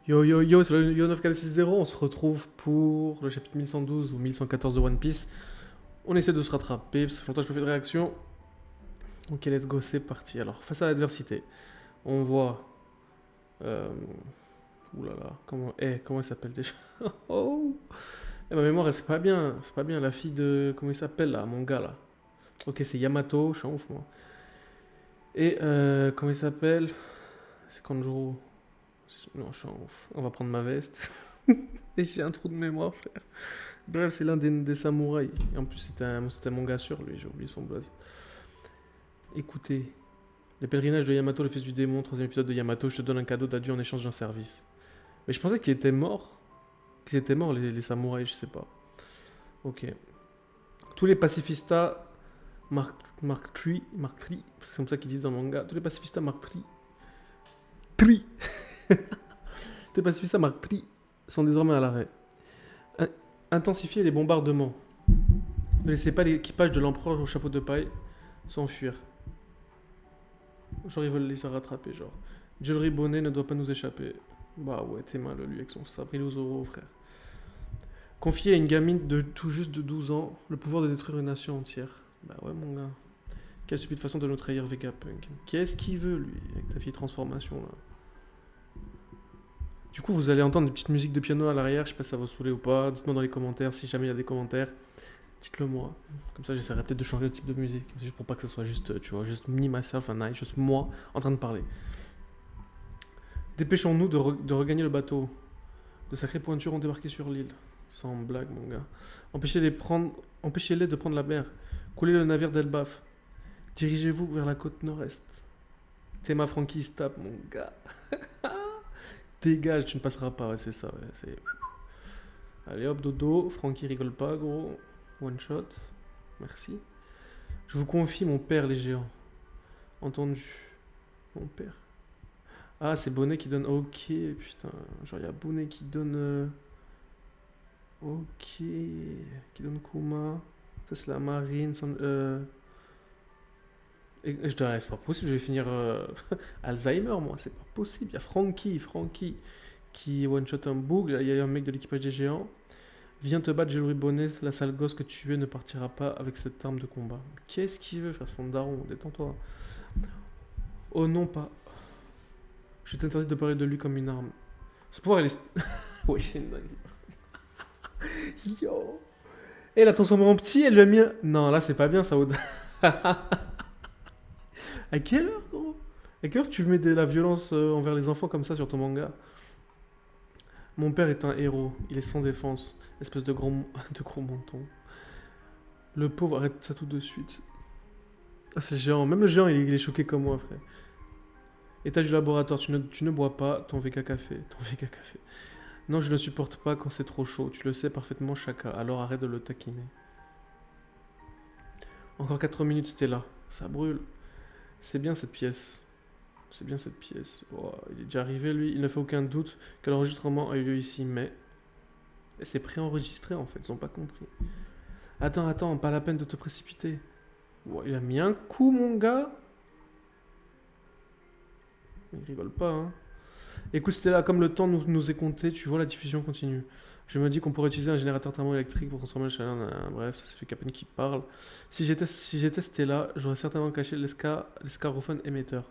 Yo yo yo, c'est le Yo 9460, on se retrouve pour le chapitre 1112 ou 1114 de One Piece. On essaie de se rattraper, ça fait longtemps que je pas fait de réaction. Ok, let's go, c'est parti. Alors, face à l'adversité, on voit... Euh... Ouh là là, comment elle s'appelle déjà? Oh, ma mémoire, elle, c'est pas bien, la fille de... Comment il s'appelle là, mon gars là? Ok, c'est Yamato, je suis en ouf moi. Et comment il s'appelle? C'est Kanjuro. Non, je suis en ouf. On va prendre ma veste. Et j'ai un trou de mémoire, frère. Bref, c'est l'un des samouraïs. Et en plus, c'était mon gars sûr, lui, j'ai oublié son blaze. Écoutez, les pèlerinages de Yamato, le fils du démon, troisième épisode de Yamato, je te donne un cadeau d'adieu en échange d'un service. Mais je pensais qu'il était mort. Qu'ils étaient morts, les samouraïs, je sais pas. Ok. Tous les pacifistas Mark III, c'est comme ça qu'ils disent dans le manga. Tous les pacifistas Mark III. Tous les pacifistas Mark III sont désormais à l'arrêt. Intensifiez les bombardements. Ne laissez pas l'équipage de l'empereur au chapeau de paille s'enfuir. Genre, ils veulent les rattraper, genre. Jewelry Bonnet ne doit pas nous échapper. Bah ouais, t'es mal, lui, avec son sabre. Il est aux Zoro, frère. Confier à une gamine de tout juste de 12 ans le pouvoir de détruire une nation entière. Bah ouais, mon gars. Quelle stupide façon de nous trahir, Vegapunk. Qu'est-ce qu'il veut, lui, avec ta fille transformation, là? Du coup, vous allez entendre une petite musique de piano à l'arrière. Je sais pas si ça va saouler ou pas. Dites-moi dans les commentaires si jamais il y a des commentaires. Dites-le moi. Comme ça, j'essaierai peut-être de changer le type de musique. Juste pour pas que ce soit juste, tu vois, juste me, myself and I, juste moi en train de parler. Dépêchons-nous de regagner le bateau. De sacrées pointures ont débarqué sur l'île. Sans blague, mon gars. Empêchez-les de prendre la mer. Coulez le navire d'Elbaf. Dirigez-vous vers la côte nord-est. Théma Frankie se tape, mon gars. Dégage, tu ne passeras pas, ouais, c'est ça. Ouais, allez hop, dodo. Frankie rigole pas, gros. One shot. Merci. Je vous confie mon père, les géants. Entendu. Mon père. Ah, c'est Bonnet qui donne. Ok, putain. Genre, il y a Bonnet qui donne. Ok. Qui donne Kuma. Ça, c'est la marine. Et je dirais, c'est pas possible, je vais finir Alzheimer, moi. C'est pas possible. Il y a Frankie qui one-shot un bug. Il y a un mec de l'équipage des géants. Viens te battre, Jewelry Bonnet. La sale gosse que tu es ne partira pas avec cette arme de combat. Qu'est-ce qu'il veut faire, son daron? Détends-toi. Oh non, pas. Je t'interdis de parler de lui comme une arme. Ce pouvoir, il est. Oui, c'est une dinguerie. Yo! Et elle a transformé en petit, elle lui a mis un... Non, là, c'est pas bien, ça. À quelle heure, gros? À quelle heure tu mets de la violence envers les enfants comme ça sur ton manga? Mon père est un héros, il est sans défense, espèce de de gros menton. Le pauvre, arrête ça tout de suite. Ah, c'est géant, même le géant, il est choqué comme moi, frère. Étage du laboratoire, tu ne bois pas ton VK café. Ton VK café. Non, je ne supporte pas quand c'est trop chaud. Tu le sais parfaitement, Chaka. Alors arrête de le taquiner. Encore 4 minutes, Stella. Ça brûle. C'est bien cette pièce. C'est bien cette pièce. Oh, il est déjà arrivé, lui. Il ne fait aucun doute que l'enregistrement a eu lieu ici, mais... C'est préenregistré, en fait. Ils n'ont pas compris. Attends, pas la peine de te précipiter. Oh, il a mis un coup, mon gars. Il rigole pas, hein. Écoute, Stella, comme le temps nous est compté, tu vois, la diffusion continue. Je me dis qu'on pourrait utiliser un générateur thermoélectrique pour transformer le chaleur. Bref, ça c'est fait Capone qui parle. Si j'étais Stella, j'aurais certainement caché l'escarophone émetteur.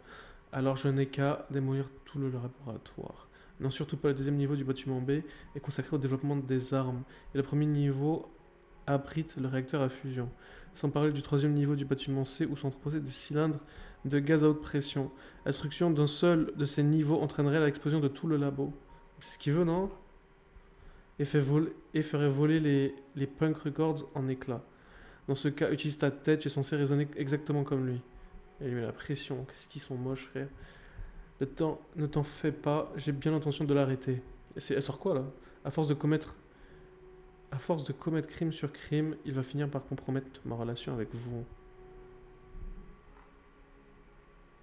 Alors je n'ai qu'à démolir tout le laboratoire. Non, surtout pas le deuxième niveau du bâtiment B est consacré au développement des armes. Et le premier niveau abrite le réacteur à fusion. Sans parler du troisième niveau du bâtiment C où sont entreposés des cylindres de gaz à haute pression. La destruction d'un seul de ces niveaux entraînerait l'explosion de tout le labo. C'est ce qu'il veut, non? Et ferait voler les punk records en éclats. Dans ce cas, utilise ta tête, tu es censé raisonner exactement comme lui. Et lui met la pression. Qu'est-ce qu'ils sont moches, frère. Ne t'en fais pas, j'ai bien l'intention de l'arrêter. Elle sort quoi, là? À force de commettre crime sur crime, il va finir par compromettre ma relation avec vous.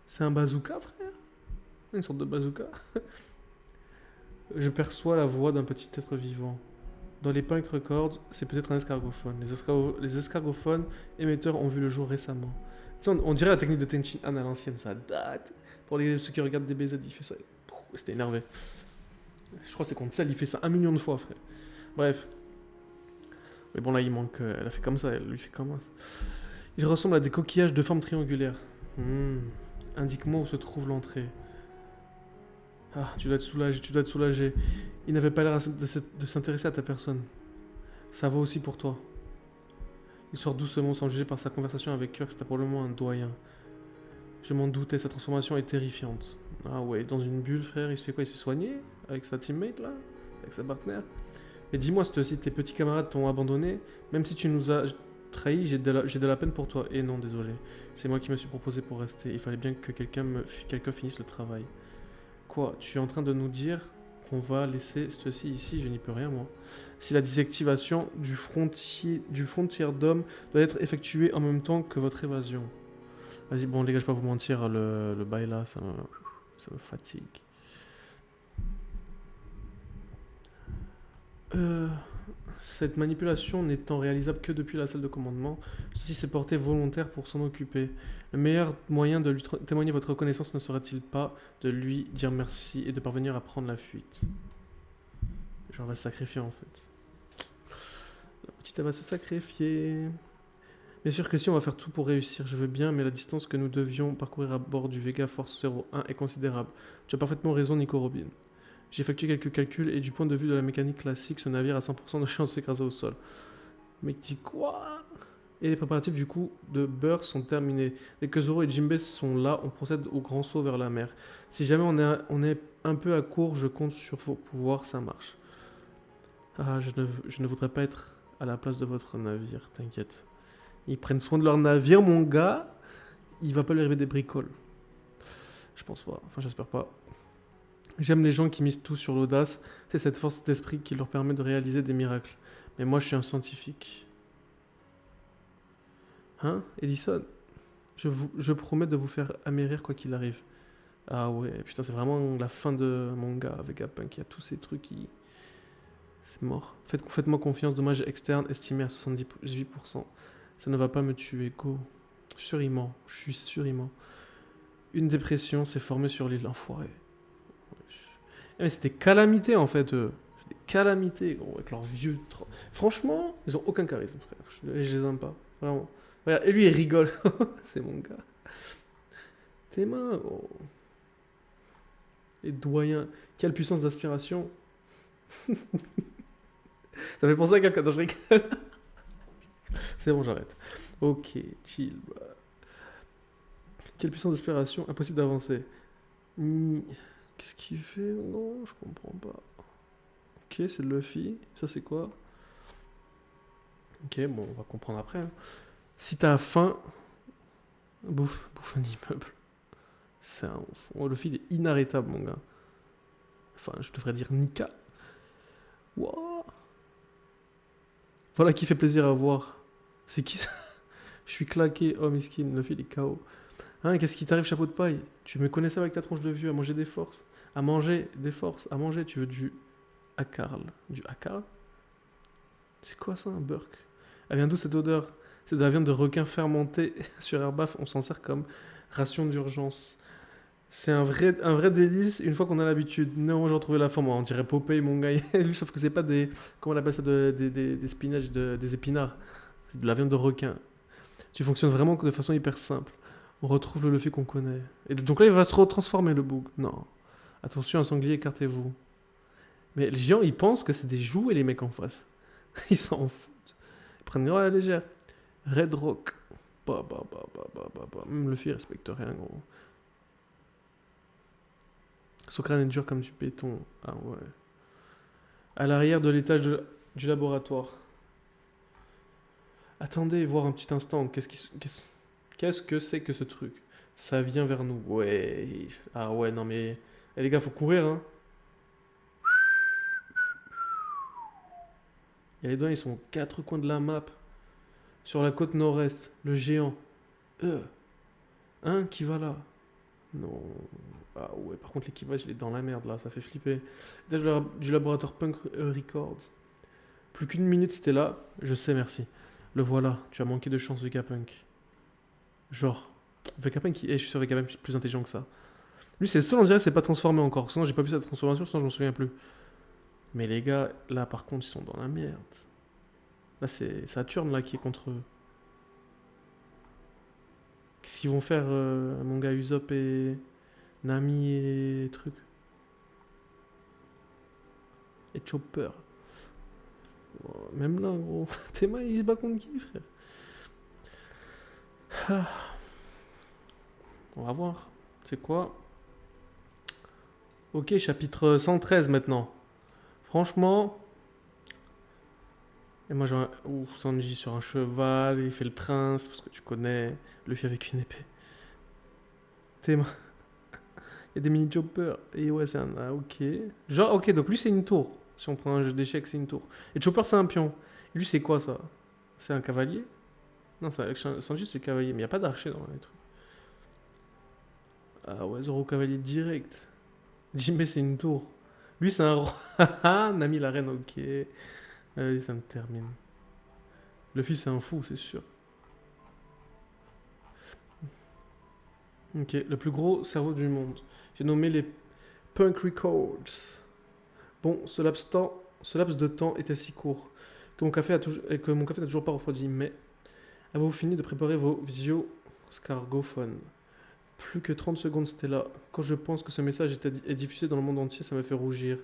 C'est un bazooka, frère? Une sorte de bazooka? Je perçois la voix d'un petit être vivant. Dans les Punk Records, c'est peut-être un escargophone. Les escargophones émetteurs ont vu le jour récemment. Tu sais, on dirait la technique de Tenchin Han à l'ancienne, ça date. Pour ceux qui regardent DBZ, il fait ça. C'était énervé. Je crois que c'est contre celle, il fait ça 1 million de fois, frère. Bref. Mais bon, là, il manque. Elle a fait comme ça, elle lui fait comme ça. Il ressemble à des coquillages de forme triangulaire. Indique-moi où se trouve l'entrée. Ah, tu dois être soulagé, tu dois être soulagé. Il n'avait pas l'air de s'intéresser à ta personne. Ça vaut aussi pour toi. Il sort doucement sans juger par sa conversation avec Kirk, c'était probablement un doyen. Je m'en doutais, sa transformation est terrifiante. Ah ouais, dans une bulle, frère, il se fait quoi? Il se fait soigner? Avec sa teammate, là? Avec sa partenaire? Et dis-moi, si tes petits camarades t'ont abandonné, même si tu nous as trahis, j'ai de la peine pour toi. Et non, désolé. C'est moi qui me suis proposé pour rester. Il fallait bien que quelqu'un finisse le travail. Quoi? Tu es en train de nous dire qu'on va laisser ceci ici? Je n'y peux rien, moi. Si la désactivation du frontier d'homme doit être effectuée en même temps que votre évasion. Vas-y, bon, les gars, je vais pas vous mentir, le bail là, ça me fatigue. Cette manipulation n'étant réalisable que depuis la salle de commandement, ceci s'est porté volontaire pour s'en occuper. Le meilleur moyen de lui témoigner votre reconnaissance ne serait-il pas de lui dire merci et de parvenir à prendre la fuite? Genre, on va se sacrifier en fait. La petite, elle va se sacrifier. Bien sûr que si, on va faire tout pour réussir, je veux bien, mais la distance que nous devions parcourir à bord du Vega Force 01 est considérable. Tu as parfaitement raison, Nico Robin. J'ai effectué quelques calculs et du point de vue de la mécanique classique, ce navire a 100% de chance de s'écraser au sol. Mais dis quoi? Et les préparatifs du coup de beurre sont terminés. Dès que Zoro et Jinbei sont là, on procède au grand saut vers la mer. Si jamais on est un peu à court, je compte sur vos pouvoirs, ça marche. Ah, je ne voudrais pas être à la place de votre navire, t'inquiète. Ils prennent soin de leur navire, mon gars. Il va pas lui arriver des bricoles. Je pense pas. Enfin, j'espère pas. J'aime les gens qui misent tout sur l'audace. C'est cette force d'esprit qui leur permet de réaliser des miracles. Mais moi, je suis un scientifique. Hein, Edison? Je promets de vous faire amérir quoi qu'il arrive. Ah ouais, putain, c'est vraiment la fin de mon gars avec Vegapunk. Il y a tous ces trucs qui... C'est mort. Faites-moi confiance. Dommage externe estimé à 78%. Ça ne va pas me tuer, go. Suriment. Je suis suriment. Une dépression s'est formée sur l'île, enfoiré. Mais c'était calamité en fait. C'était calamité, gros, avec leurs vieux. Franchement, ils ont aucun charisme, frère. Je les aime pas. Vraiment. Regarde, et lui, il rigole. C'est mon gars. Tes mains, gros. Les doyens. Quelle puissance d'aspiration. Ça fait penser à quelqu'un. Non, je rigole. C'est bon, j'arrête. Ok, chill. Quelle puissance d'aspiration. Impossible d'avancer. Qu'est-ce qu'il fait? Non, je comprends pas. Ok, c'est Luffy. Ça, c'est quoi? Ok, bon, on va comprendre après. Hein. Si t'as faim, bouffe un immeuble. C'est un ouf. Oh, Luffy, il est inarrêtable, mon gars. Enfin, je devrais dire Nika. Wow. Voilà qui fait plaisir à voir. C'est qui ça? Je suis claqué. Oh, miskin, Luffy, il est KO. Hein, qu'est-ce qui t'arrive, chapeau de paille? Tu me connaissais avec ta tronche de vieux, à manger des forces. À manger des forces, à manger, tu veux du Acarl. Du Acarl? C'est quoi ça, un burk? Elle vient d'où cette odeur? C'est de la viande de requin fermentée sur herbaf, on s'en sert comme ration d'urgence. C'est un vrai délice une fois qu'on a l'habitude. Non, j'ai retrouvé la forme, on dirait Popeye, mon gars. Lui, sauf que c'est pas des. Comment on appelle ça? Des spinaches, des épinards. C'est de la viande de requin. Tu fonctionnes vraiment de façon hyper simple. On retrouve le Luffy qu'on connaît. Et donc là, il va se retransformer, le bouc. Non. Attention, un sanglier, écartez-vous. Mais les géants, ils pensent que c'est des jouets, les mecs en face. Ils s'en foutent. Ils prennent à la légère. Red Rock. Luffy, il respecte rien, gros. Son crâne est dur comme du béton. Ah ouais. À l'arrière de l'étage du laboratoire. Attendez, voir un petit instant. Qu'est-ce que c'est que ce truc? Ça vient vers nous. Ouais. Ah ouais, non mais... Eh les gars, faut courir, hein. Et les doigts, ils sont aux quatre coins de la map. Sur la côte nord-est. Le géant. Hein, qui va là? Non. Ah ouais, par contre, l'équipage, il est dans la merde, là. Ça fait flipper. Étage du laboratoire Punk Records. Plus qu'une minute, c'était là. Je sais, merci. Le voilà. Tu as manqué de chance, Vegapunk. Genre. Vegapunk, je suis sûr Vegapunk est plus intelligent que ça. Lui, c'est le seul, on dirait, c'est pas transformé encore. Sinon, j'ai pas vu sa transformation, sinon, je m'en souviens plus. Mais les gars, là par contre, ils sont dans la merde. Là, c'est Saturne là qui est contre eux. Qu'est-ce qu'ils vont faire, mon gars Usopp et Nami et truc et Chopper. Oh, même là, gros. Théma, il se bat contre qui, frère? Ah, on va voir. C'est quoi? Ok, chapitre 113 maintenant. Franchement. Et moi, j'ai un. Ouh, Sanji sur un cheval, il fait le prince, parce que tu connais. Luffy avec une épée. Théma. Il y a des mini choppers. Et ouais, c'est un. Ah, ok. Genre, ok, donc lui, c'est une tour. Si on prend un jeu d'échecs, c'est une tour. Et Chopper, c'est un pion. Et lui, c'est quoi ça? C'est un cavalier? Non, Sanji, c'est le cavalier, mais il n'y a pas d'archer dans les trucs. Ah ouais, Zoro cavalier direct. Jinbei, c'est une tour. Lui, c'est un roi. Nami, la reine, ok. Allez, ça me termine. Luffy, c'est un fou, c'est sûr. Ok, le plus gros cerveau du monde. J'ai nommé les Punk Records. Bon, ce laps de temps était si court que mon café n'a toujours pas refroidi, mais avez-vous fini de préparer vos visio-scargophones? Plus que 30 secondes, Stella. Quand je pense que ce message est diffusé dans le monde entier, ça me fait rougir.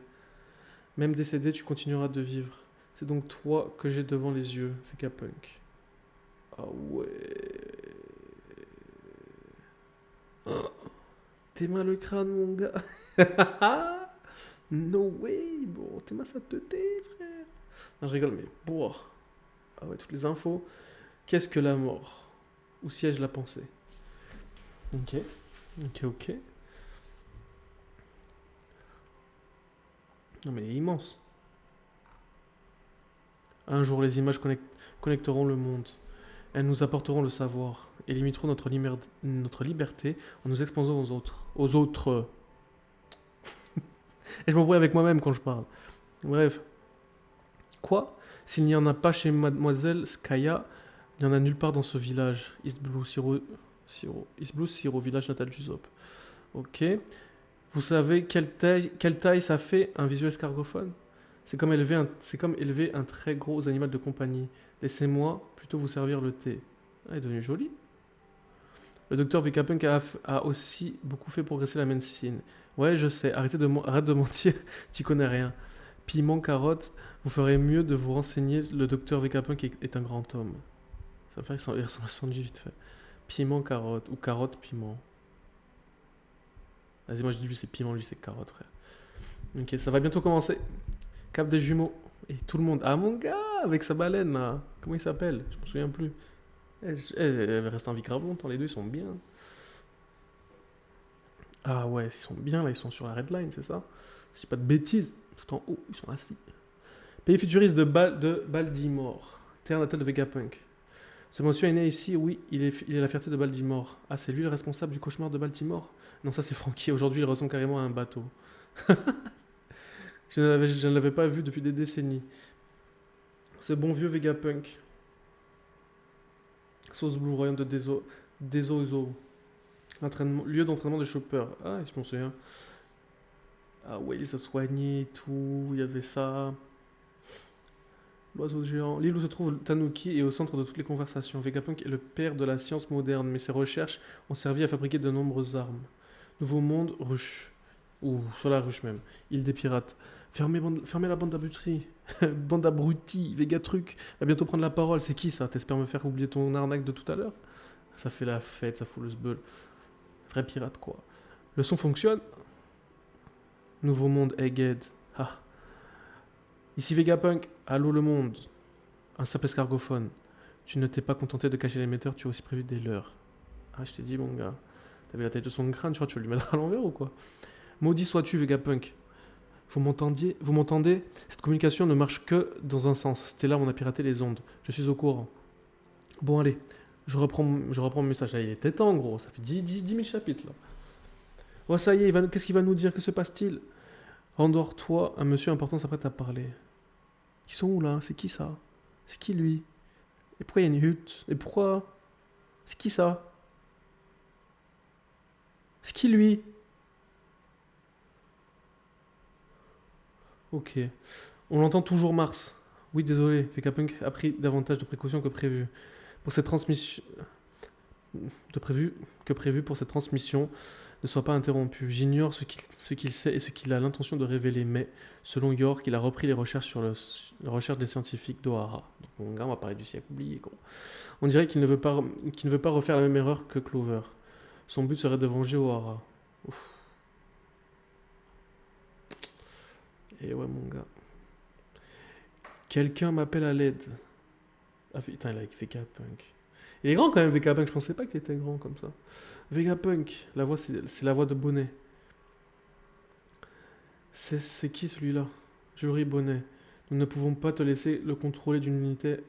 Même décédé, tu continueras de vivre. C'est donc toi que j'ai devant les yeux, Vegapunk. Ah ouais. Oh, t'es mal le crâne, mon gars. No way, bon, t'es mal ça te tait, frère. Non, je rigole, mais bon. Ah ouais, toutes les infos. Qu'est-ce que la mort? Où siège la pensée? Ok, ok, ok. Non, mais il est immense. Un jour, les images connecteront le monde. Elles nous apporteront le savoir et limiteront notre liberté en nous exposant aux autres. Aux autres. Et je m'embrouille avec moi-même quand je parle. Bref. Quoi? S'il n'y en a pas chez Mademoiselle Skaya, il n'y en a nulle part dans ce village. East Blue Siro, village natal d'Usopp. Ok. Vous savez quelle taille ça fait un visuel escargophone? C'est comme élever un très gros animal de compagnie. Laissez-moi plutôt vous servir le thé. Ah, il est devenu joli. Le docteur Vegapunk a aussi beaucoup fait progresser la médecine. Ouais, je sais, arrête de mentir, tu connais rien. Piment, carotte, vous ferez mieux de vous renseigner, le docteur Vegapunk est un grand homme. Ça va faire qu'il ressemble à Sanji vite fait. Piment, carotte, ou carotte, piment. Vas-y, moi je dis lui c'est piment, lui c'est carotte, frère. Ok, ça va bientôt commencer. Cap des jumeaux. Et tout le monde. Ah mon gars, avec sa baleine là. Comment il s'appelle? Je me souviens plus. Elle reste en vie grave longtemps, les deux ils sont bien. Ah ouais, ils sont bien là, ils sont sur la red line, c'est ça? Si je dis pas de bêtises, tout en haut, ils sont assis. Pays futuriste de Baltimore. Terre natale de Vegapunk. Ce monsieur est né ici, oui, il est la fierté de Baltimore. Ah, c'est lui le responsable du cauchemar de Baltimore? Non, ça c'est Frankie, aujourd'hui il ressemble carrément à un bateau. Je ne l'avais pas vu depuis des décennies. Ce bon vieux Vegapunk. Sauce Blue, royaume de Dezo. Lieu d'entraînement de Chopper. Ah, je m'en souviens. Ah ouais, il s'est soigné et tout, il y avait ça. L'oiseau géant. L'île où se trouve Tanuki est au centre de toutes les conversations. Vegapunk est le père de la science moderne, mais ses recherches ont servi à fabriquer de nombreuses armes. Nouveau monde, ruche. Ou sur la ruche même. Île des pirates. Fermez la bande d'abrutis. Bande d'abrutis, Vegatruc va bientôt prendre la parole. C'est qui ça? T'espères me faire oublier ton arnaque de tout à l'heure? Ça fait la fête, ça fout le sbeul. Vrai pirate quoi. Le son fonctionne? Nouveau monde, Egghead. Ah. Ici Vegapunk, allô le monde. Un simple escargophone. Tu ne t'es pas contenté de cacher l'émetteur, tu as aussi prévu des leurs. Ah, je t'ai dit, mon gars. T'as vu la taille de son crâne, tu crois que tu vas lui mettre à l'envers ou quoi? Maudit sois-tu, Vegapunk. Vous m'entendez? Cette communication ne marche que dans un sens. Stella, on a piraté les ondes. Je suis au courant. Bon, allez. Je reprends mon message. Là, il était temps, gros. Ça fait 10 000 chapitres, là. Oh, ça y est, qu'est-ce qu'il va nous dire? Que se passe-t-il? Endors-toi, un monsieur important s'apprête à parler. Ils sont où, là? C'est qui, ça? C'est qui, lui? Et pourquoi il y a une hutte? Et pourquoi? C'est qui, ça? C'est qui, lui? Ok. On l'entend toujours Mars. Oui, désolé, Vegapunk a pris davantage de précautions que prévu. Pour cette transmission... que prévu pour cette transmission ne soit pas interrompu. J'ignore ce qu'il sait et ce qu'il a l'intention de révéler, mais selon York, il a repris les recherches sur les recherches des scientifiques d'Ohara. Donc mon gars, on va parler du siècle oublié. Quoi. On dirait qu'il ne veut pas refaire la même erreur que Clover. Son but serait de venger O'Hara. Ouf. Et ouais, mon gars. Quelqu'un m'appelle à l'aide. Ah putain, il a Vegapunk. Il est grand quand même, Vegapunk. Je pensais pas qu'il était grand comme ça. Vegapunk, la voix, c'est la voix de Bonnet. C'est qui celui-là? Jury Bonnet. Nous ne pouvons pas te laisser le contrôle d'une unité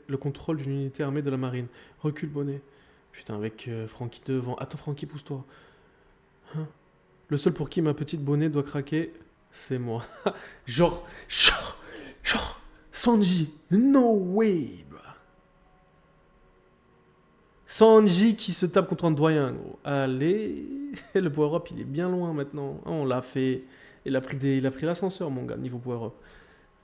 armée de la marine. Recule, Bonnet. Putain, avec Francky devant. Attends, Francky, pousse-toi. Hein. Le seul pour qui ma petite Bonnet doit craquer, c'est moi. Genre, Sanji, no way, bro. Sanji qui se tape contre un doyen, gros. Allez, le power-up, il est bien loin maintenant. Ah, on l'a fait. Il a pris l'ascenseur, mon gars, niveau power-up.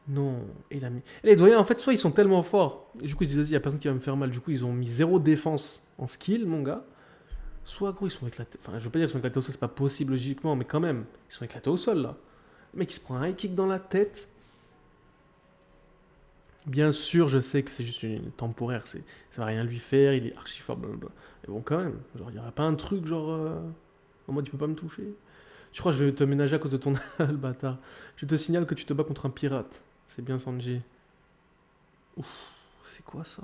Non, il a mis. Et les doyens, en fait, soit ils sont tellement forts, et du coup, ils se disent, il y a personne qui va me faire mal. Du coup, ils ont mis zéro défense en skill, mon gars. Soit, gros, ils sont éclatés. Enfin, je veux pas dire qu'ils sont éclatés au sol, c'est pas possible logiquement, mais quand même, ils sont éclatés au sol, là. Le mec, il se prend un high kick dans la tête. Bien sûr, je sais que c'est juste une temporaire, ça va rien lui faire, il est archi fort, blablabla. Mais bon, quand même, genre, il y aurait pas un truc genre. En mode, tu peux pas me toucher. Je crois que je vais te ménager à cause de ton le bâtard. Je te signale que tu te bats contre un pirate. C'est bien, Sanji. Ouf, c'est quoi ça?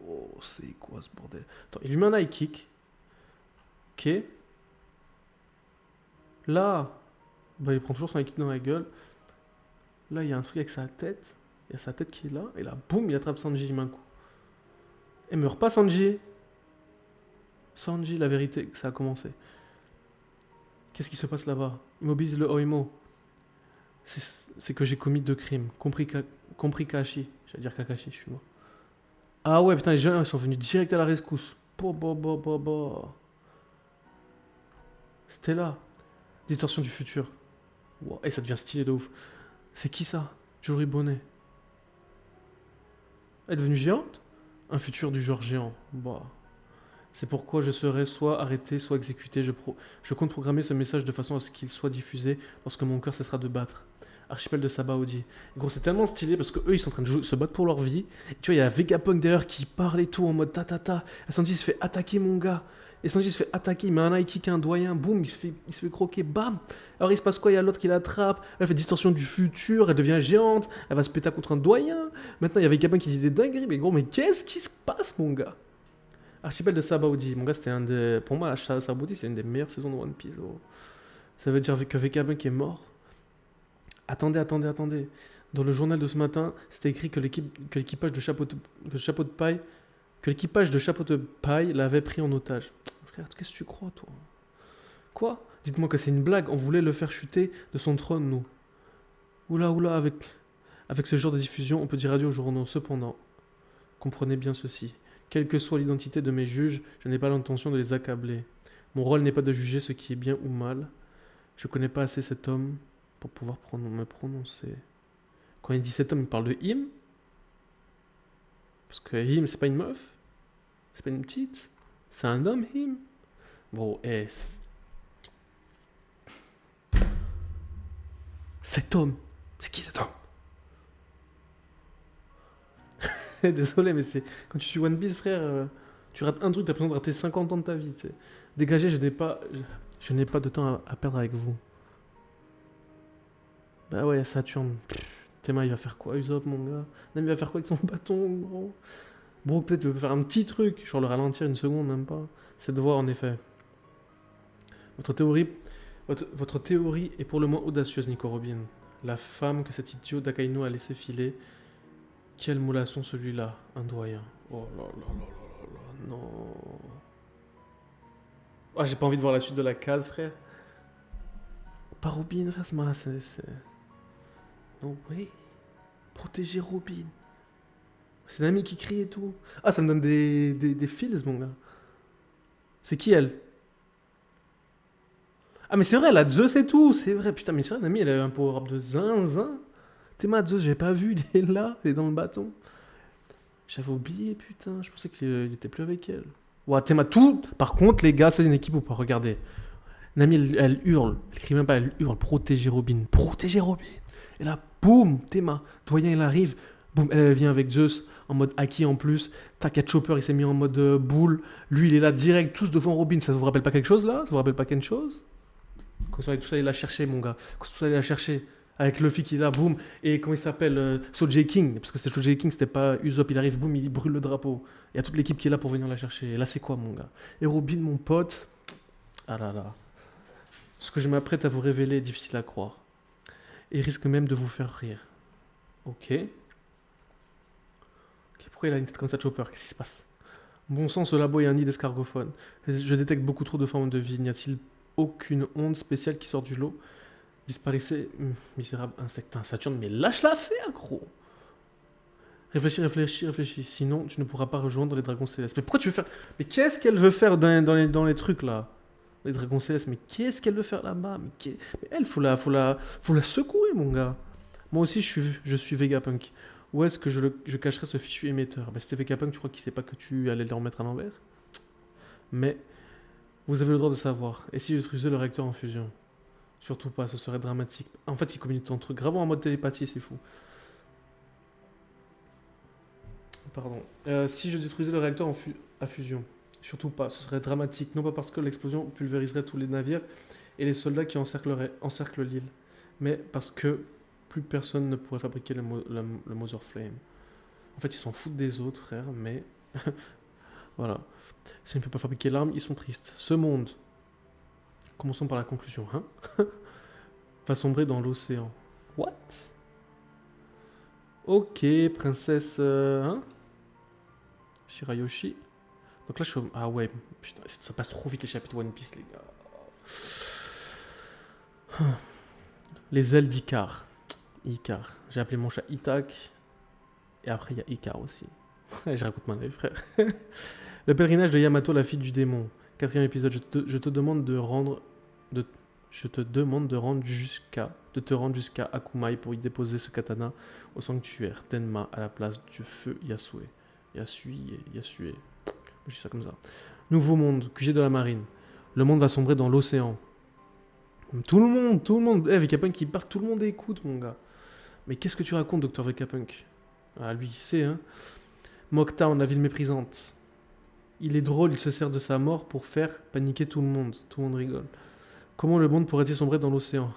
Oh, c'est quoi ce bordel? Attends, il lui met un high kick. Ok. Là, bah, il prend toujours son high kick dans la gueule. Là, il y a un truc avec sa tête. Il y a sa tête qui est là. Et là, boum, il attrape Sanji, il met un coup. Et meurt pas Sanji. Sanji, la vérité, ça a commencé. Qu'est-ce qui se passe là-bas? Immobilise le Oimo. C'est que j'ai commis deux crimes. Compris Kashi. J'allais dire Kakashi, je suis mort. Ah ouais, putain, les gens ils sont venus direct à la rescousse. Bo. C'était là. Distorsion du futur. Wow. Et ça devient stylé de ouf. C'est qui ça? Jory Bonnet. Elle est devenue géante? Un futur du genre géant. Bah. C'est pourquoi je serai soit arrêté, soit exécuté. Je compte programmer ce message de façon à ce qu'il soit diffusé lorsque mon cœur cessera de battre. Archipel de Sabaody. Gros, c'est tellement stylé parce que eux ils sont en train de se battre pour leur vie. Et tu vois, il y a Vegapunk d'ailleurs qui parle et tout en mode ta. Et Sanji se fait attaquer, mon gars. Et Sanji se fait attaquer, il met un high kick à un doyen, boum, il se fait croquer, bam. Alors il se passe quoi? Il y a l'autre qui l'attrape, elle fait distorsion du futur, elle devient géante, elle va se péter contre un doyen. Maintenant il y a Vegapunk qui dit des dingueries, mais gros, mais qu'est-ce qui se passe, mon gars? Archipel de Sabaody. Mon gars, c'était un des. Pour moi, Sabaody, c'est une des meilleures saisons de One Piece. Oh. Ça veut dire que Vegapunk est mort. Attendez. Dans le journal de ce matin, c'était écrit que l'équipage de chapeau de paille, que l'équipage de chapeau de paille l'avait pris en otage. Frère, qu'est-ce que tu crois, toi? Quoi? Dites-moi que c'est une blague. On voulait le faire chuter de son trône, nous. Oula, avec ce genre de diffusion, on peut dire adieu aux journaux. Cependant, comprenez bien ceci. Quelle que soit l'identité de mes juges, je n'ai pas l'intention de les accabler. Mon rôle n'est pas de juger ce qui est bien ou mal. Je connais pas assez cet homme pour pouvoir me prononcer. Quand il dit cet homme, il parle de him. Parce que him, c'est pas une meuf. C'est pas une petite. C'est un homme, him. Bon, cet homme. C'est qui cet homme? Désolé, mais c'est. Quand tu suis One Piece, frère, tu rates un truc, t'as l'impression de rater 50 ans de ta vie. T'sais. Dégagez, je n'ai pas de temps à perdre avec vous. Bah ouais, Saturne. Théma, il va faire quoi, Usopp, mon gars? Nam, il va faire quoi avec son bâton, gros? Bon, peut-être il va faire un petit truc, genre le ralentir une seconde, même pas. C'est de voir, en effet. Votre théorie, votre théorie est pour le moins audacieuse, Nico Robin. La femme que cet idiot d'Akainu a laissé filer. Quel moullasson celui-là, un doyen. Oh là, non. Ah, j'ai pas envie de voir la suite de la case, frère. Pas Robin, frère, c'est. No way. Protéger Robin. C'est Nami qui crie et tout. Ah, ça me donne des feels, mon gars. C'est qui elle? Ah, mais c'est vrai, elle a Zeus et tout, c'est vrai. Putain, mais c'est vrai, Nami, elle a un power-up de zinzin. Théma Zeus, j'avais pas vu, il est là, il est dans le bâton. J'avais oublié, putain, je pensais qu'il était plus avec elle. Ouais, Théma, tout. Par contre, les gars, c'est une équipe ou pas, regardez. Nami, elle hurle, elle crie même pas, elle hurle, protégez Robin, protégez Robin. Et là, boum, Théma, doyen, il arrive, boum, elle vient avec Zeus, en mode Haki en plus. Tac, Chopper, il s'est mis en mode boule. Lui, il est là direct, tous devant Robin. Ça vous rappelle pas quelque chose là? Ça vous rappelle pas quelque chose? Quand on est tous allés la chercher, mon gars. Quand on est tous allés la chercher. Avec Luffy qui est là, boum. Et comment il s'appelle Sojay King. Parce que c'était Sojay King, c'était pas Usopp. Il arrive, boum, il brûle le drapeau. Il y a toute l'équipe qui est là pour venir la chercher. Et là, c'est quoi, mon gars? Et Robin, mon pote. Ah là là. Ce que je m'apprête à vous révéler est difficile à croire. Et risque même de vous faire rire. Ok. Pourquoi il a une tête comme ça, Chopper? Qu'est-ce qui se passe? Bon sang, ce labo est un nid d'escargophones. Je détecte beaucoup trop de formes de vie. N'y a-t-il aucune onde spéciale qui sort du lot? Disparaissez, misérable insecte. Saturne, mais lâche l'affaire, gros. Réfléchis, réfléchis, réfléchis. Sinon, tu ne pourras pas rejoindre les dragons célestes. Mais pourquoi tu veux faire... Mais qu'est-ce qu'elle veut faire dans les trucs, là? Les dragons célestes, mais qu'est-ce qu'elle veut faire là-bas? Mais elle, faut la secouer, mon gars. Moi aussi, je suis Vegapunk. Où est-ce que je cacherai ce fichu émetteur? Bah, c'était Vegapunk, tu crois qu'il sait pas que tu allais le remettre à l'envers? Mais vous avez le droit de savoir. Et si je détruisais le réacteur en fusion? Surtout pas, ce serait dramatique. En fait, ils communiquent entre eux. Gravons en mode télépathie, c'est fou. Pardon. Si je détruisais le réacteur à fusion? Surtout pas, ce serait dramatique. Non pas parce que l'explosion pulvériserait tous les navires et les soldats qui encerclent l'île, mais parce que plus personne ne pourrait fabriquer le Mother Flame. En fait, ils s'en foutent des autres, frère, mais voilà. S'ils ne peuvent pas fabriquer l'arme, ils sont tristes. Ce monde, commençons par la conclusion, hein, va sombrer dans l'océan. What? Ok, princesse, hein, Shirayoshi. Donc là, je suis. Ah ouais, putain, ça passe trop vite les chapitres One Piece, les gars. Les ailes d'Icar. Icar. J'ai appelé mon chat Itak. Et après, il y a Icar aussi. Je raconte ma vie, frère. Le pèlerinage de Yamato, la fille du démon. Quatrième épisode. Je te demande de rendre. Je te demande de te rendre jusqu'à Akumai pour y déposer ce katana au sanctuaire Tenma à la place du feu Yasue. Yasue. Je dis ça comme ça. Nouveau monde, QG de la marine. Le monde va sombrer dans l'océan. Tout le monde. Eh, Vegapunk qui parle, tout le monde écoute, mon gars. Mais qu'est-ce que tu racontes, docteur Vegapunk? Ah, lui, il sait, hein. Mocktown, la ville méprisante. Il est drôle, il se sert de sa mort pour faire paniquer tout le monde. Tout le monde rigole. Comment le monde pourrait-il sombrer dans l'océan?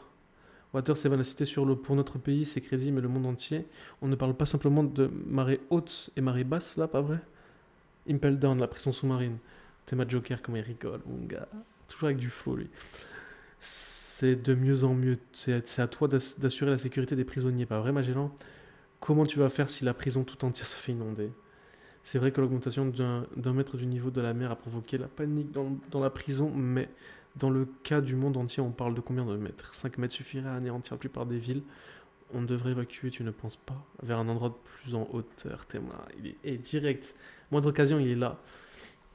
Water, c'est la cité sur l'eau. Pour notre pays, c'est crédit, mais le monde entier. On ne parle pas simplement de marée haute et marée basse, là, pas vrai? Impel Down, la pression sous-marine. Théma Joker, comment il rigole, mon gars. Toujours avec du flow, lui. C'est de mieux en mieux. C'est à toi d'assurer la sécurité des prisonniers, pas vrai, Magellan? Comment tu vas faire si la prison tout entière se fait inonder? C'est vrai que l'augmentation d'un mètre du niveau de la mer a provoqué la panique dans la prison, mais dans le cas du monde entier, on parle de combien de mètres? 5 mètres suffirait à anéantir la plupart des villes. On devrait évacuer, tu ne penses pas, vers un endroit de plus en hauteur. Théma, il est direct. Moindre occasion, il est là.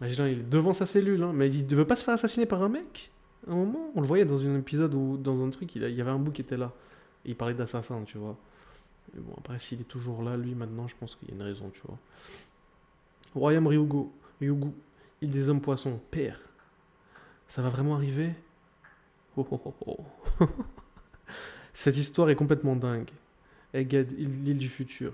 Magellan, il est devant sa cellule, hein, mais il ne veut pas se faire assassiner par un mec. À un moment, on le voyait dans un épisode ou dans un truc, il y avait un bout qui était là. Et il parlait d'assassin, tu vois. Mais bon, après, s'il est toujours là, lui, maintenant, je pense qu'il y a une raison, tu vois. Royaume Ryugu, île des hommes poissons, père. Ça va vraiment arriver? Oh oh oh oh. Cette histoire est complètement dingue. Egghead, l'île du futur.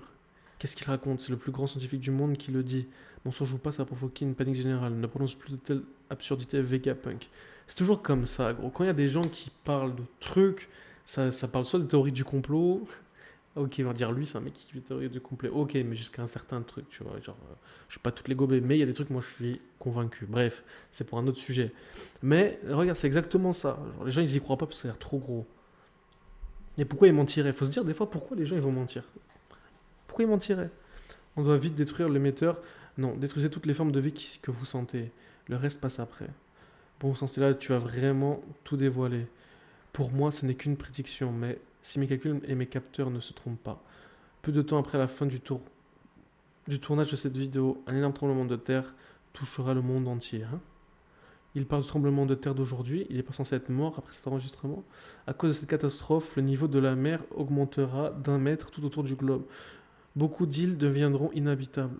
Qu'est-ce qu'il raconte? C'est le plus grand scientifique du monde qui le dit. Mon sang joue pas, ça a provoqué une panique générale. Ne prononce plus de telles absurdités Vegapunk. C'est toujours comme ça, gros. Quand il y a des gens qui parlent de trucs, ça parle soit de théorie du complot. Ok, on va dire lui, c'est un mec qui fait théorie du complot. Ok, mais jusqu'à un certain truc, tu vois. Genre, je suis pas toutes les gobées, mais il y a des trucs, moi, je suis convaincu. Bref, c'est pour un autre sujet. Mais regarde, c'est exactement ça. Genre, les gens, ils y croient pas parce que ça a l'air trop gros. Et pourquoi ils mentiraient? Faut se dire des fois pourquoi les gens ils vont mentir. Pourquoi ils mentiraient? On doit vite détruire l'émetteur. Non, détruisez toutes les formes de vie que vous sentez. Le reste passe après. Bon, sans cela, tu as vraiment tout dévoilé. Pour moi, ce n'est qu'une prédiction, mais si mes calculs et mes capteurs ne se trompent pas, peu de temps après la fin du tournage de cette vidéo, un énorme tremblement de terre touchera le monde entier. Hein. Il parle du tremblement de terre d'aujourd'hui. Il n'est pas censé être mort après cet enregistrement. À cause de cette catastrophe, le niveau de la mer augmentera d'1 mètre tout autour du globe. Beaucoup d'îles deviendront inhabitables.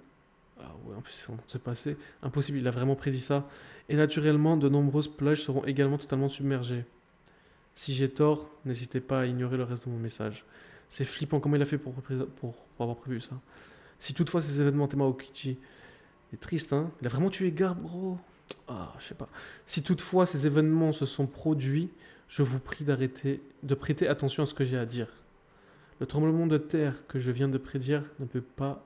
Ah ouais, en plus c'est en train de se passer. Impossible, il a vraiment prédit ça. Et naturellement, de nombreuses plages seront également totalement submergées. Si j'ai tort, n'hésitez pas à ignorer le reste de mon message. C'est flippant comment il a fait pour avoir prévu ça. Si toutefois ces événements Tema Okichi est triste, hein. Il a vraiment tué Garb, gros. Ah, je sais pas. Si toutefois ces événements se sont produits, je vous prie de prêter attention à ce que j'ai à dire. Le tremblement de terre que je viens de prédire ne peut pas,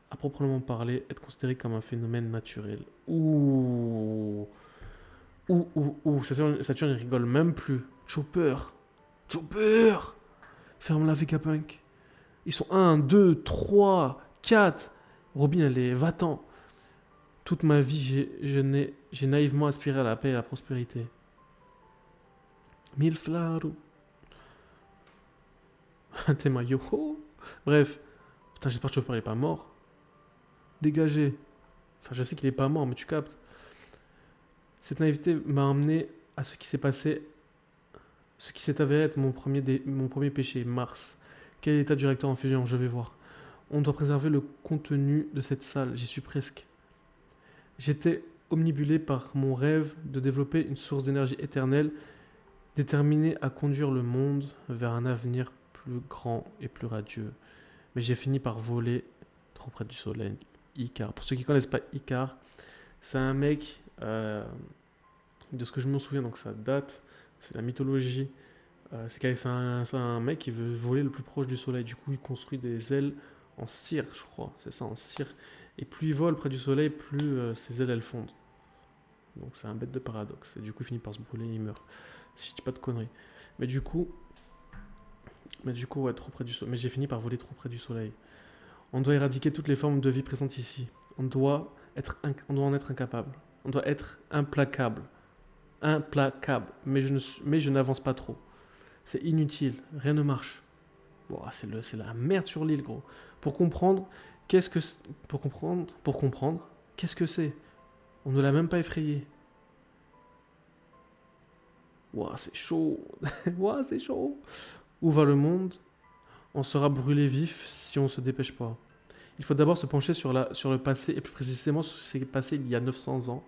à proprement parler, être considéré comme un phénomène naturel. Ouh. Ouh. Saturne, il rigole même plus. Chopper. Chopper. Ferme la Vegapunk. Ils sont 1, 2, 3, 4. Robin, elle est va-t'en. Toute ma vie, j'ai naïvement aspiré à la paix et à la prospérité. Mille flaru. T'es ma yo. Bref. Putain, j'espère que Chopper n'est pas mort. Dégagé. Enfin, je sais qu'il est pas mort, mais tu captes. Cette naïveté m'a amené à ce qui s'est passé, ce qui s'est avéré être mon premier péché, Mars. Quel état du réacteur en fusion? Je vais voir. On doit préserver le contenu de cette salle, j'y suis presque. J'étais omnibulé par mon rêve de développer une source d'énergie éternelle, déterminée à conduire le monde vers un avenir plus grand et plus radieux. Mais j'ai fini par voler trop près du soleil. Icar. Pour ceux qui ne connaissent pas Icar, c'est un mec, de ce que je me souviens, donc ça date, c'est la mythologie. C'est un mec qui veut voler le plus proche du soleil. Du coup, il construit des ailes en cire, je crois. C'est ça, en cire. Et plus il vole près du soleil, plus ses ailes elles fondent. Donc c'est un bête de paradoxe. Et du coup, il finit par se brûler et il meurt. Si je dis pas de conneries. Mais du coup, ouais, trop près du soleil. Mais j'ai fini par voler trop près du soleil. On doit éradiquer toutes les formes de vie présentes ici. On doit en être incapable. On doit être implacable. Implacable. Mais je n'avance pas trop. C'est inutile. Rien ne marche. Bon, c'est la merde sur l'île, gros. Pour comprendre, qu'est-ce que c'est? On ne l'a même pas effrayé. Ouah, c'est chaud. Ouah, c'est chaud. Où va le monde? On sera brûlé vif si on ne se dépêche pas. Il faut d'abord se pencher sur le passé, et plus précisément sur ce qui s'est passé il y a 900 ans.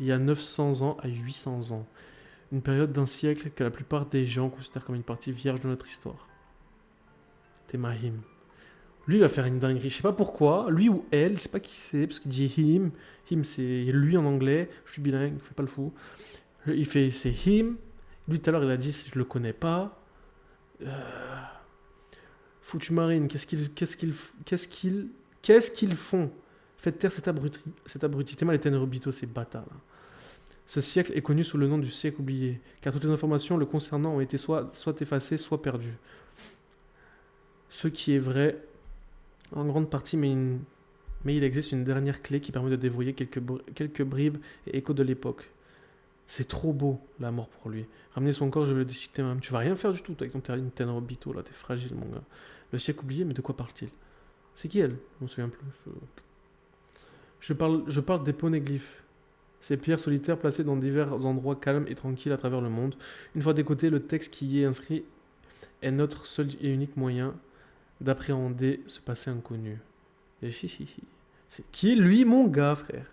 Il y a 900 ans à 800 ans. Une période d'un siècle que la plupart des gens considèrent comme une partie vierge de notre histoire. Temahim. Lui, il va faire une dinguerie. Je sais pas pourquoi. Lui ou elle, je sais pas qui c'est, parce qu'il dit him. Him, c'est lui en anglais. Je suis bilingue, fais pas le fou. C'est him. Lui, tout à l'heure, il a dit je le connais pas. Foutu marine, qu'est-ce qu'ils font? Faites taire cet abruti. Tema les Tenryubito, ces bâtards là. Ce siècle est connu sous le nom du siècle oublié, car toutes les informations le concernant ont été soit effacées, soit perdues. Ce qui est vrai en grande partie, mais il existe une dernière clé qui permet de dévoyer quelques bribes et échos de l'époque. C'est trop beau, la mort pour lui. Ramener son corps, je vais le déchiqueter même. Tu vas rien faire du tout avec ton Tenryubito là, t'es fragile mon gars. Le siècle oublié, mais de quoi parle-t-il? C'est qui elle? Je m'en souviens plus. Je parle des poneglyphes. Ces pierres solitaires placées dans divers endroits calmes et tranquilles à travers le monde. Une fois d'écouter, le texte qui y est inscrit est notre seul et unique moyen d'appréhender ce passé inconnu. Et chichichi. C'est qui lui, mon gars, frère?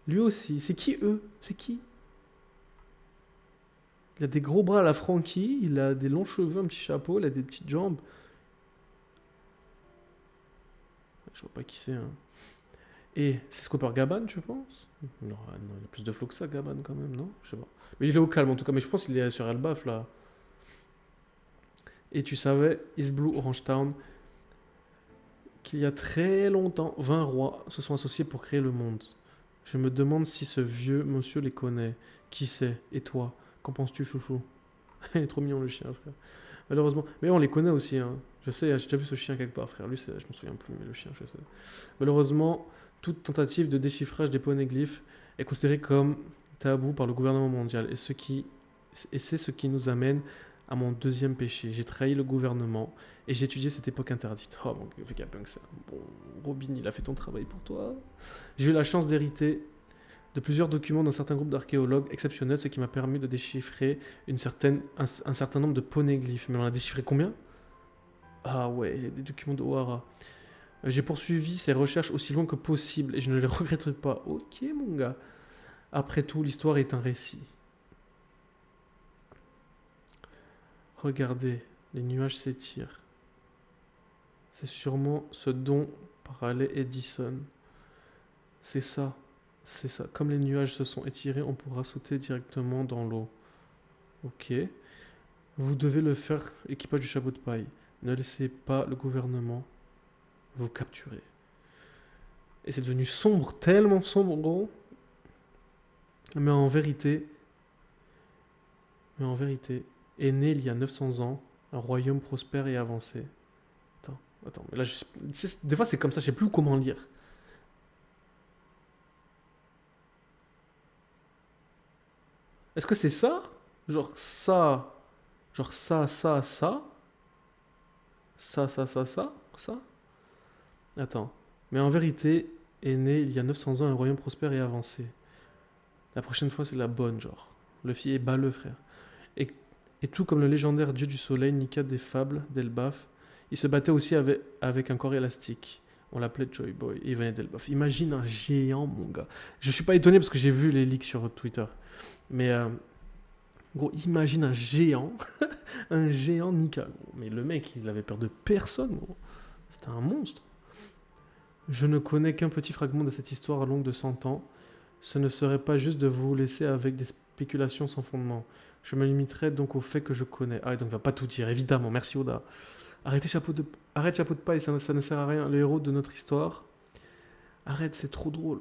Lui aussi. C'est qui eux? C'est qui? Il a des gros bras à la Frankie, il a des longs cheveux, un petit chapeau, il a des petites jambes. Je vois pas qui c'est. Hein. Et c'est Scooper Gaban, tu penses? Non, il a plus de flow que ça, Gaban, quand même, non? Je sais pas. Mais il est au calme, en tout cas. Mais je pense qu'il est sur Elbaf, là. Et tu savais, East Blue Orange Town, qu'il y a très longtemps, 20 rois se sont associés pour créer le monde. Je me demande si ce vieux monsieur les connaît. Qui c'est? Et toi? Qu'en penses-tu, chouchou? Il est trop mignon, le chien, frère. Malheureusement. Mais on les connaît aussi, hein. Je sais, j'ai déjà vu ce chien quelque part, frère. Lui, je m'en souviens plus, mais le chien, je sais. Malheureusement, toute tentative de déchiffrage des poneglyphes est considérée comme tabou par le gouvernement mondial. Et c'est ce qui nous amène à mon deuxième péché. J'ai trahi le gouvernement et j'ai étudié cette époque interdite. Oh mon Vegapunk, c'est un bon Robin, il a fait ton travail pour toi. J'ai eu la chance d'hériter de plusieurs documents d'un certain groupe d'archéologues exceptionnels, ce qui m'a permis de déchiffrer un certain nombre de poneglyphes. Mais on a déchiffré combien? Ah ouais, des documents de O'Hara. J'ai poursuivi ces recherches aussi loin que possible et je ne les regrette pas. Ok mon gars. Après tout, l'histoire est un récit. Regardez, les nuages s'étirent. C'est sûrement ce dont parlait Edison. C'est ça, c'est ça. Comme les nuages se sont étirés, on pourra sauter directement dans l'eau. Ok. Vous devez le faire, équipage du chapeau de paille. Ne laissez pas le gouvernement vous capturer. Et c'est devenu sombre, tellement sombre, gros. Mais en vérité, est né il y a 900 ans un royaume prospère et avancé. Attends, mais là, des fois c'est comme ça, je sais plus comment lire. Est-ce que c'est ça? Genre ça, ça. Ça. Attends. Mais en vérité, est né il y a 900 ans un royaume prospère et avancé. La prochaine fois, c'est la bonne, genre. Le fille est balleux, frère. Et, et tout comme le légendaire dieu du soleil, Nika des fables, d'Elbaf, il se battait aussi avec un corps élastique. On l'appelait Joy Boy. Il venait d'Elbaf. Imagine un géant, mon gars. Je suis pas étonné parce que j'ai vu les leaks sur Twitter. Mais, gros, imagine un géant. Un géant Nika, gros. Mais le mec, il avait peur de personne, gros. C'était un monstre. Je ne connais qu'un petit fragment de cette histoire longue de 100 ans. Ce ne serait pas juste de vous laisser avec des spéculations sans fondement. Je me limiterai donc au fait que je connais. Ah, donc il va pas tout dire, évidemment. Merci Oda. Arrête chapeau de paille, ça ne sert à rien. Le héros de notre histoire. Arrête, c'est trop drôle.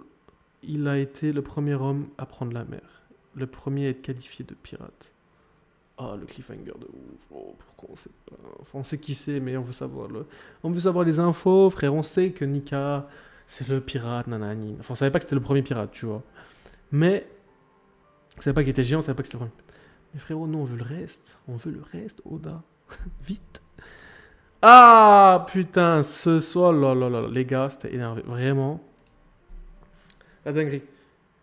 Il a été le premier homme à prendre la mer. Le premier à être qualifié de pirate. Ah, le cliffhanger de ouf. Oh, pourquoi on sait pas. Enfin, on sait qui c'est, mais on veut savoir on veut savoir les infos, frère. On sait que Nika, c'est le pirate, nanani. Enfin, on savait pas que c'était le premier pirate, tu vois. Mais, on savait pas qu'il était géant, on savait pas que c'était le premier. Mais frérot, nous, on veut le reste. On veut le reste, Oda. Vite. Ah, putain, ce soir, là, les gars, c'était énervé. Vraiment. La dinguerie.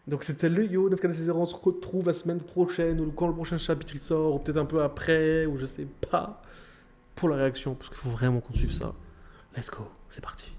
Donc c'était le Yo 946 on se retrouve la semaine prochaine ou quand le prochain chapitre il sort ou peut-être un peu après ou je sais pas pour la réaction parce qu'il faut vraiment qu'on suive ça. Let's go, c'est parti.